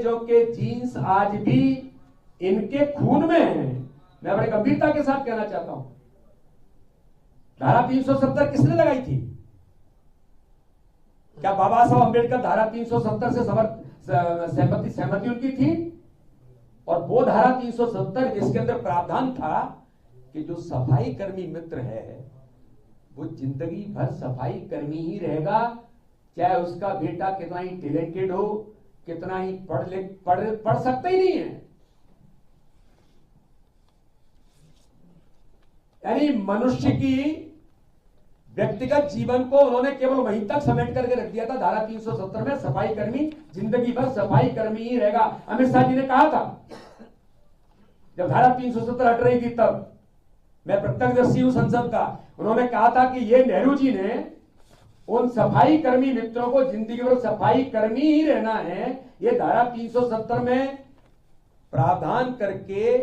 अंग्रेजों के जीन्स आज भी इनके खून में हैं। मैं बड़े गंभीरता के साथ कहना चाहता हूं। धारा 370 किसने लगाई थी? क्या बाबा साहब अंबेडकर धारा 370 से सहमति उनकी थी? और वो धारा 370 जिसके अंदर प्रावधान था कि जो सफाई कर्मी मित्र है वो जिंदगी भर सफाई कर्मी ही रहेगा, चाहे उसका बेटा कितना ही टैलेंटेड हो, कितना ही पढ़ सकता ही नहीं है। यानी मनुष्य की व्यक्तिगत जीवन को उन्होंने केवल वहीं तक समेट करके रख दिया था धारा 370 में, सफाई कर्मी जिंदगी भर सफाई कर्मी ही रहेगा। अमित शाह जी ने कहा था जब धारा 370 हट रही थी, तब मैं प्रत्यक्षदर्शी हूं संसद का, उन्होंने कहा था कि ये नेहरू जी ने उन सफाई कर्मी मित्रों को जिंदगी भर सफाई कर्मी ही रहना है, ये धारा 370 में प्रावधान करके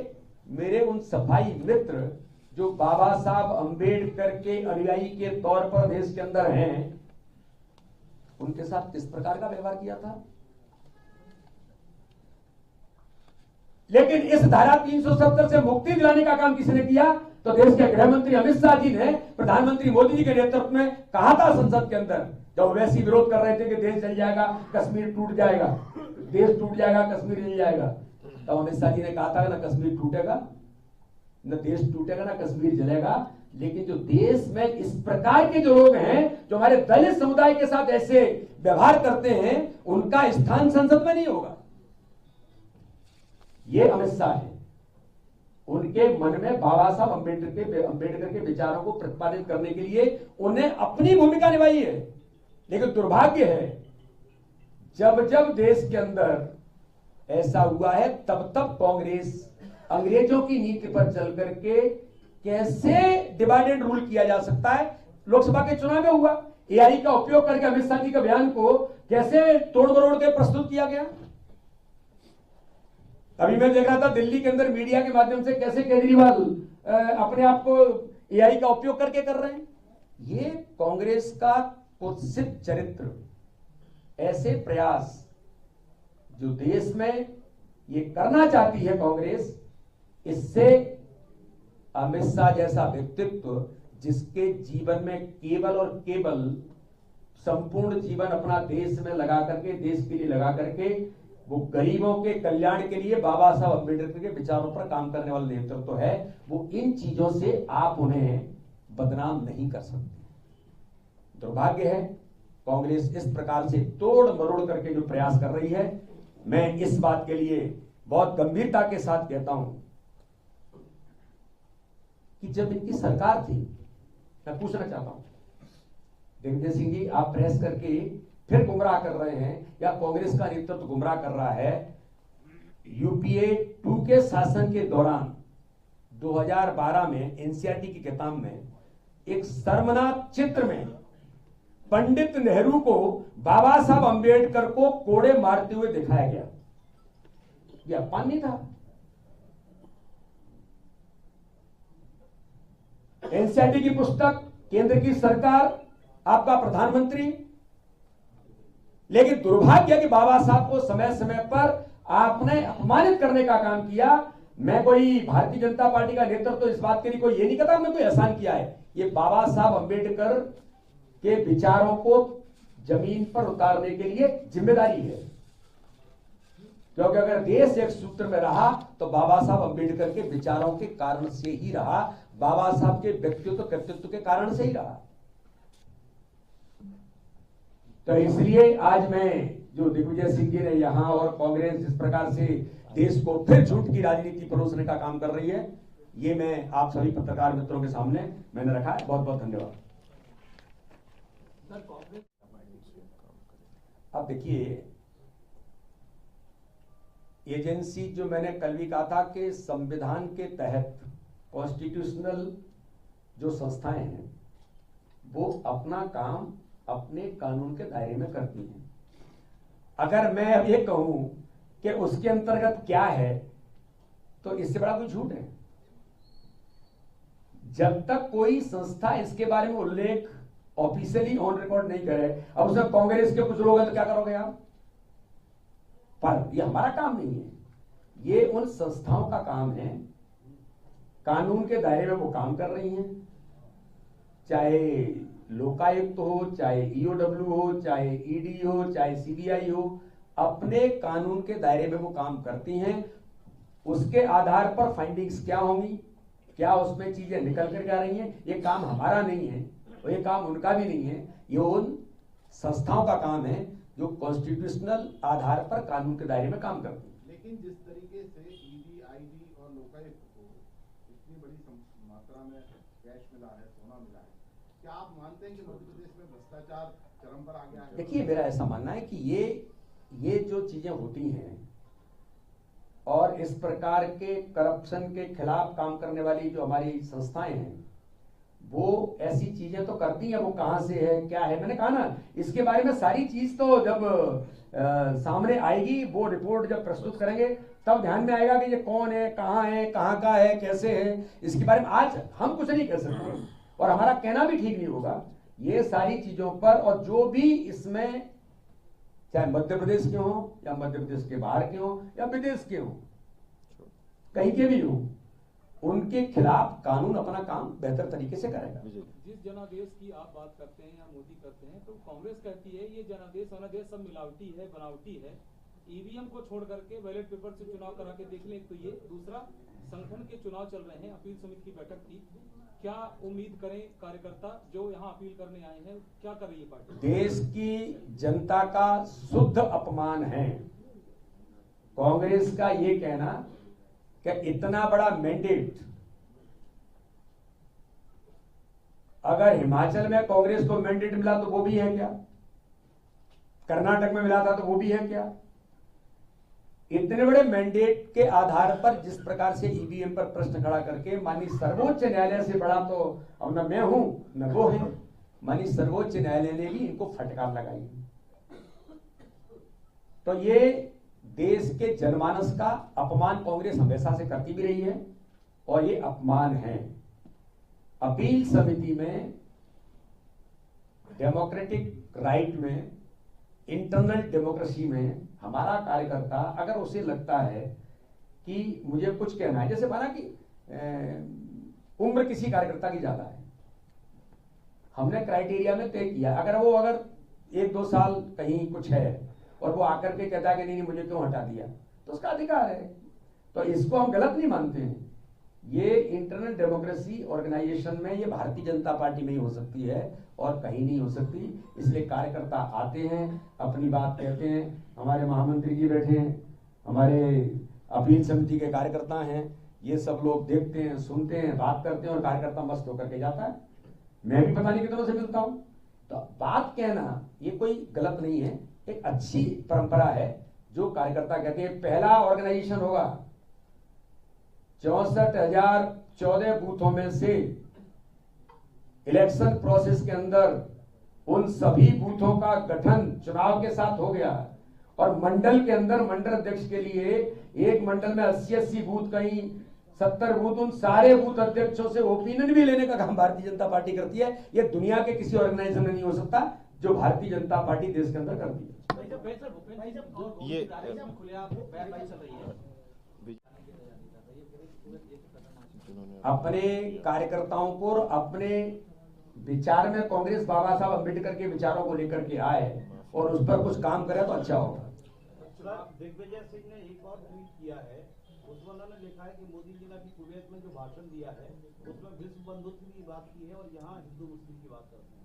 मेरे उन सफाई मित्र जो बाबा साहब अंबेडकर के अनुयायी के तौर पर देश के अंदर हैं, उनके साथ किस प्रकार का व्यवहार किया था। लेकिन इस धारा 370 से मुक्ति दिलाने का काम किसने किया? तो देश के गृह मंत्री अमित शाह जी ने प्रधानमंत्री मोदी जी के नेतृत्व में कहा था संसद के अंदर, जब वैसे ही विरोध कर रहे थे कि देश जल जाएगा, कश्मीर टूट जाएगा, देश टूट जाएगा, कश्मीर जल जाएगा, तब अमित शाह जी ने कहा था ना कश्मीर टूटेगा, न देश टूटेगा, ना कश्मीर जलेगा। लेकिन जो देश में इस प्रकार के जो लोग हैं जो हमारे दलित समुदाय के साथ ऐसे व्यवहार करते हैं, उनका स्थान संसद में नहीं होगा। ये अमित शाह है, उनके मन में बाबा साहब अंबेडकर के विचारों को प्रतिपादित करने के लिए उन्हें अपनी भूमिका निभाई है। लेकिन दुर्भाग्य है जब जब देश के अंदर ऐसा हुआ है, तब तब कांग्रेस अंग्रेजों की नीति पर चल करके कैसे डिवाइडेड रूल किया जा सकता है। लोकसभा के चुनाव में हुआ, एआई का उपयोग करके अमित शाह जी के बयान को कैसे तोड़ मरोड़ के प्रस्तुत किया गया। अभी मैं देख रहा था दिल्ली के अंदर मीडिया के माध्यम से कैसे केजरीवाल अपने आप को एआई का उपयोग करके कर रहे हैं। ये कांग्रेस का कुत्सित चरित्र, ऐसे प्रयास जो देश में ये करना चाहती है कांग्रेस, इससे अमित शाह जैसा व्यक्तित्व जिसके जीवन में केवल और केवल संपूर्ण जीवन अपना देश में लगा करके, देश के लिए लगा करके, वो गरीबों के कल्याण के लिए बाबा साहब अंबेडकर के विचारों पर काम करने वाला नेतृत्व है, वो इन चीजों से आप उन्हें बदनाम नहीं कर सकते। दुर्भाग्य है कांग्रेस इस प्रकार से तोड़ मरोड़ करके जो प्रयास कर रही है। मैं इस बात के लिए बहुत गंभीरता के साथ कहता हूं कि जब इनकी सरकार थी, मैं पूछना चाहता हूं दिग्विजय सिंह जी, आप प्रेस करके फिर गुमराह कर रहे हैं या कांग्रेस का नेतृत्व गुमराह कर रहा है। यूपीए 2 के शासन के दौरान 2012 में एनसीईआरटी की किताब में एक शर्मनाक चित्र में पंडित नेहरू को बाबा साहब अंबेडकर को कोड़े मारते हुए दिखाया गया। यह अपमान नहीं था। एनसीईआरटी की पुस्तक, केंद्र की सरकार, आपका प्रधानमंत्री, लेकिन दुर्भाग्य कि बाबा साहब को समय समय पर आपने अपमानित करने का काम किया। मैं कोई भारतीय जनता पार्टी का नेतृत्व तो इस बात के लिए कोई ये नहीं कहता मैं कोई एहसान किया है। ये बाबा साहब अंबेडकर के विचारों को जमीन पर उतारने के लिए जिम्मेदारी है, क्योंकि अगर देश एक सूत्र में रहा तो बाबा साहब अंबेडकर के विचारों के कारण से ही रहा, बाबा साहब के व्यक्तित्व कृतित्व के कारण से ही रहा। तो इसलिए आज मैं जो दिग्विजय सिंह जी ने यहां और कांग्रेस जिस प्रकार से देश को फिर झूठ की राजनीति परोसने का काम कर रही है, ये मैं आप सभी पत्रकार मित्रों के सामने मैंने रखा है। बहुत बहुत धन्यवाद। अब देखिए, एजेंसी जो मैंने कल भी कहा था कि संविधान के तहत कॉन्स्टिट्यूशनल जो संस्थाएं हैं वो अपना काम अपने कानून के दायरे में करती हैं। अगर मैं अब ये कहूं कि उसके अंतर्गत क्या है तो इससे बड़ा कोई झूठ है। जब तक कोई संस्था इसके बारे में उल्लेख ऑफिशियली ऑन रिकॉर्ड नहीं करे, अब उसमें कांग्रेस के कुछ लोग हैं तो क्या करोगे आप? पर ये हमारा काम नहीं है, ये उन संस्थाओं का काम है। कानून के दायरे में वो काम कर रही हैं, चाहे लोकायुक्त हो, चाहे ईओडब्ल्यू हो, चाहे ईडी हो, चाहे सीबीआई हो, अपने कानून के दायरे में वो काम करती हैं। उसके आधार पर फाइंडिंग्स क्या होंगी, क्या उसमें चीजें निकल कर आ रही हैं, ये काम हमारा नहीं है और ये काम उनका भी नहीं है, ये उन संस्थाओं का काम है जो कॉन्स्टिट्यूशनल आधार पर कानून के दायरे में काम करती है। लेकिन जिस तरीके से ईडी, आईडी और लोकायुक्त को इतनी बड़ी मात्रा में कैश मिला है, सोना मिला है, क्या आप मानते हैं कि मध्य प्रदेश में भ्रष्टाचार चरम पर आ गया है? देखिए, मेरा ऐसा मानना है कि ये जो चीजें होती हैं और इस प्रकार के करप्शन के खिलाफ काम करने वाली जो हमारी संस्थाएं हैं, वो ऐसी चीजें तो करती हैं। वो कहां से है, क्या है, मैंने कहा ना, इसके बारे में सारी चीज तो जब सामने आएगी, वो रिपोर्ट जब प्रस्तुत करेंगे तब ध्यान में आएगा कि ये कौन है, कहां का है, कैसे है। इसके बारे में आज हम कुछ नहीं कह सकते और हमारा कहना भी ठीक नहीं होगा। ये सारी चीजों पर, और जो भी इसमें, चाहे मध्य प्रदेश के हों या मध्य प्रदेश के बाहर के हों या विदेश के हों, कहीं के भी हों, उनके खिलाफ कानून अपना काम बेहतर तरीके से करेगा। जिस जनादेश की आप बात करते हैं या मोदी करते हैं, तो कांग्रेस कहती है ये जनादेश वनादेश सब मिलावटी है, बनावटी है। ईवीएम को छोड़ करके बैलेट पेपर से चुनाव करा के देख लें। तो ये दूसरा, संगठन के चुनाव चल रहे हैं, अपील समिति की बैठक थी, क्या उम्मीद करें कार्यकर्ता जो यहाँ अपील करने आए हैं, क्या कर रही है पार्टी? देश की जनता का शुद्ध अपमान है कांग्रेस का ये कहना कि इतना बड़ा मैंडेट, अगर हिमाचल में कांग्रेस को मैंडेट मिला तो वो भी है क्या, कर्नाटक में मिला था तो वो भी है क्या। इतने बड़े मैंडेट के आधार पर जिस प्रकार से ईवीएम पर प्रश्न खड़ा करके माननीय सर्वोच्च न्यायालय से बड़ा तो अब न मैं हूं न वो है, माननीय सर्वोच्च न्यायालय ने भी इनको फटकार लगाई। तो ये देश के जनमानस का अपमान कांग्रेस हमेशा से करती भी रही है और ये अपमान है। अपील समिति में, डेमोक्रेटिक राइट में, इंटरनल डेमोक्रेसी में हमारा कार्यकर्ता अगर उसे लगता है कि मुझे कुछ कहना है, जैसे माना कि उम्र किसी कार्यकर्ता की ज्यादा है, हमने क्राइटेरिया में तय किया, अगर 1-2 साल कहीं कुछ है और वो आकर के कहता है कि नहीं मुझे क्यों हटा दिया, तो उसका अधिकार है। तो इसको हम गलत नहीं मानते हैं। ये इंटरनल डेमोक्रेसी ऑर्गेनाइजेशन में ये भारतीय जनता पार्टी में ही हो सकती है और कहीं नहीं हो सकती। इसलिए कार्यकर्ता आते हैं, अपनी बात कहते हैं, हमारे महामंत्री जी बैठे हैं, हमारे अपील समिति के कार्यकर्ता हैं, ये सब लोग देखते हैं, सुनते हैं, बात करते हैं और कार्यकर्ता मस्त होकर के जाता है। मैं भी पता नहीं कितनों से मिलता हूं। तो बात कहना ये कोई गलत नहीं है, एक अच्छी परंपरा है जो कार्यकर्ता कहते हैं। पहला ऑर्गेनाइजेशन होगा, 64,014 बूथों में से इलेक्शन प्रोसेस के अंदर उन सभी बूथों का गठन चुनाव के साथ हो गया और मंडल के अंदर मंडल अध्यक्ष के लिए एक मंडल में 80-80 बूथ, कहीं 70 बूथ, उन सारे बूथ अध्यक्षों से ओपिनियन भी लेने का काम भारतीय जनता पार्टी करती है। ये दुनिया के किसी ऑर्गेनाइजेशन में नहीं हो सकता जो भारतीय जनता पार्टी देश के अंदर करती है। अपने कार्यकर्ताओं को अपने विचार में कांग्रेस बाबा साहब अम्बेडकर के विचारों को लेकर के आए और उस पर कुछ काम करे तो अच्छा होगा। दिग्विजय सिंह ने एक और ट्वीट किया है, उसमें उन्होंने लिखा है कि मोदी जी ने अभी कुवैत में जो भाषण दिया है उसमें विश्व बंधुत्व की बात की है और यहाँ हिंदू मुस्लिम की बात करते हैं।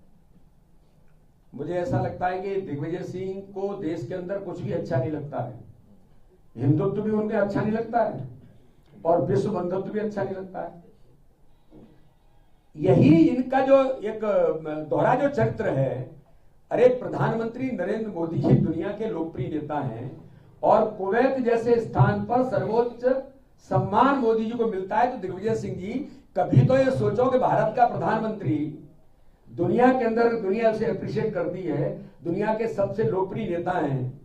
मुझे ऐसा लगता है कि दिग्विजय सिंह को देश के अंदर कुछ भी अच्छा नहीं लगता है, हिंदुत्व भी उनके अच्छा नहीं लगता है और विश्व बंधुत्व भी अच्छा नहीं लगता है। यही इनका जो एक दोहरा जो चरित्र है। अरे प्रधानमंत्री नरेंद्र मोदी जी दुनिया के लोकप्रिय नेता हैं और कुवैत जैसे स्थान पर सर्वोच्च सम्मान मोदी जी को मिलता है, तो दिग्विजय सिंह जी कभी तो ये सोचो कि भारत का प्रधानमंत्री दुनिया के अंदर, दुनिया से अप्रिशिएट करती है, दुनिया के सबसे लोकप्रिय नेता हैं,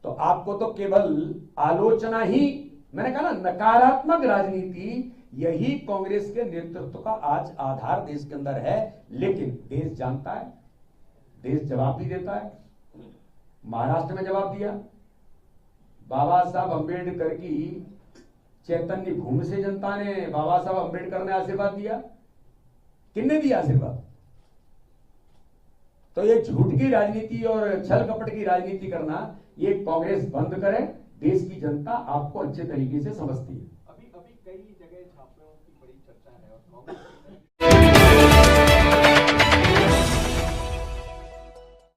तो आपको तो केवल आलोचना ही, मैंने कहा ना, नकारात्मक राजनीति यही कांग्रेस के नेतृत्व का आज आधार देश के अंदर है। लेकिन देश जानता है, देश जवाब भी देता है। महाराष्ट्र में जवाब दिया, बाबा साहब अंबेडकर की चैतन्य भूमि से जनता ने बाबा साहब अंबेडकर ने आशीर्वाद दिया। किसने दिया आशीर्वाद? तो ये झूठ की राजनीति और छल कपट की राजनीति करना ये कांग्रेस बंद करे। देश की जनता आपको अच्छे तरीके से समझती है। अभी कई जगह छात्रों की बड़ी चर्चा है और कांग्रेस